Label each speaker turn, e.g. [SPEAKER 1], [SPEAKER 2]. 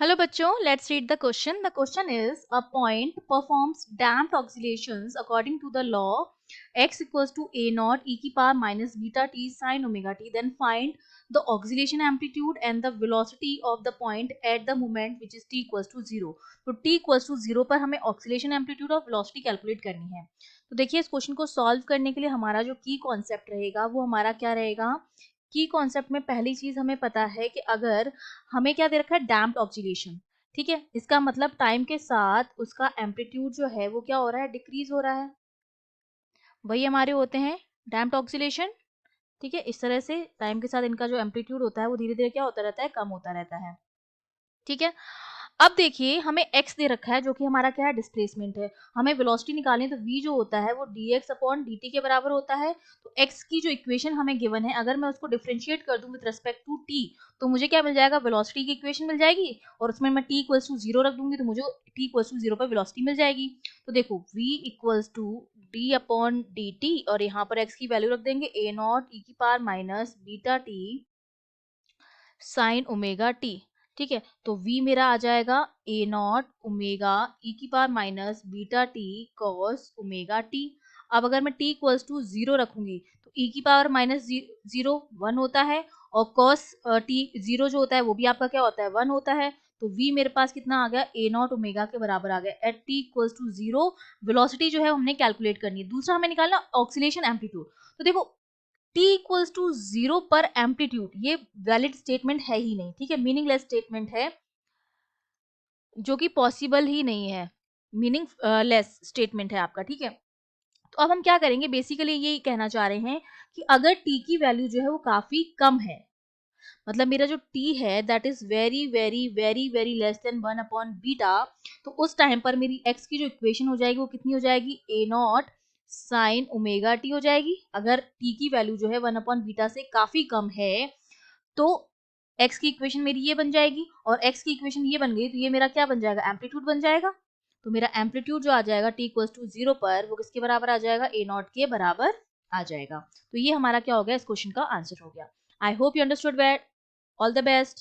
[SPEAKER 1] Hello बच्चों, let's read the question. The question is, a point performs damped oscillations according to the law x equals to a naught e की power minus beta t sin omega t. Then find the oscillation amplitude and the velocity of the point at the moment which is t equals to 0. तो t equals to 0 पर हमें oscillation amplitude और velocity calculate करनी है. तो देखिए इस question को सॉल्व करने के लिए हमारा जो की कॉन्सेप्ट रहेगा वो हमारा क्या रहेगा. की कॉन्सेप्ट में पहली चीज हमें पता है कि अगर हमें क्या दे रखा है, डैम्प्ड ऑक्सीलेशन. ठीक है, इसका मतलब टाइम के साथ उसका एम्पलीट्यूड जो है वो क्या हो रहा है, डिक्रीज हो रहा है. वही हमारे होते हैं डैम्प्ड ऑक्सीलेशन. ठीक है, इस तरह से टाइम के साथ इनका जो एम्पलीट्यूड होता है वो धीरे धीरे क्या होता रहता है, कम होता रहता है. ठीक है, अब देखिए हमें x दे रखा है जो कि हमारा क्या है, डिस्प्लेसमेंट है. हमें वेलोसिटी निकालनी है तो v जो होता है वो dx अपॉन dt के बराबर होता है. तो x की जो इक्वेशन हमें गिवन है, अगर मैं उसको डिफरेंशिएट कर दूं विद रिस्पेक्ट टू t, तो मुझे क्या मिल जाएगा, वेलोसिटी की इक्वेशन मिल जाएगी. और उसमें मैं t इक्वल्स टू 0 रख दूंगी तो मुझे t इक्वल्स टू 0 पर वेलोसिटी मिल जाएगी. तो देखो v equals to d upon dt और यहाँ पर x की वैल्यू रख देंगे a नॉट e की power minus beta t sine omega T. ठीक है, तो v मेरा आ जाएगा a नॉट ओमेगा e की power minus beta T cos omega T. अब अगर मैं t इक्वल्स टू 0 रखूंगी तो e की पावर माइनस 0 1 होता है और कॉस t 0 जो होता है वो भी आपका क्या होता है, 1 होता है. तो v मेरे पास कितना आ गया, a नॉट ओमेगा के बराबर आ गया at t equals to 0. Velocity जो है हमने कैलकुलेट करनी है. दूसरा हमें निकालना ऑक्सीलेशन एम्पलीट्यूड. तो देखो t इक्वल्स टू 0 पर एम्पलीट्यूड, ये वैलिड स्टेटमेंट है ही नहीं. ठीक है, मीनिंगलेस स्टेटमेंट है जो कि पॉसिबल ही नहीं है. मीनिंग लेस स्टेटमेंट है आपका. ठीक है, तो अब हम क्या करेंगे, बेसिकली ये कहना चाह रहे हैं कि अगर t की वैल्यू जो है वो काफी कम है, मतलब मेरा जो t है that is very very very very less than 1 upon beta, तो उस टाइम पर मेरी x की जो इक्वेशन हो जाएगी वो कितनी हो जाएगी, a not sine omega T हो जाएगी. अगर t की वैल्यू जो है 1 अपॉन बीटा से काफी कम है तो x की इक्वेशन मेरी ये बन जाएगी और x की इक्वेशन ये बन गई तो ये मेरा क्या बन जाएगा, एम्पलीट्यूड बन जाएगा. तो मेरा एम्पलीट्यूड जो आ जाएगा t इक्वल्स टू 0 पर वो किसके बराबर आ जाएगा, a नॉट के बराबर आ जाएगा. तो ये हमारा क्या हो गया, इस क्वेश्चन का आंसर हो गया. I hope you understood that. All the best.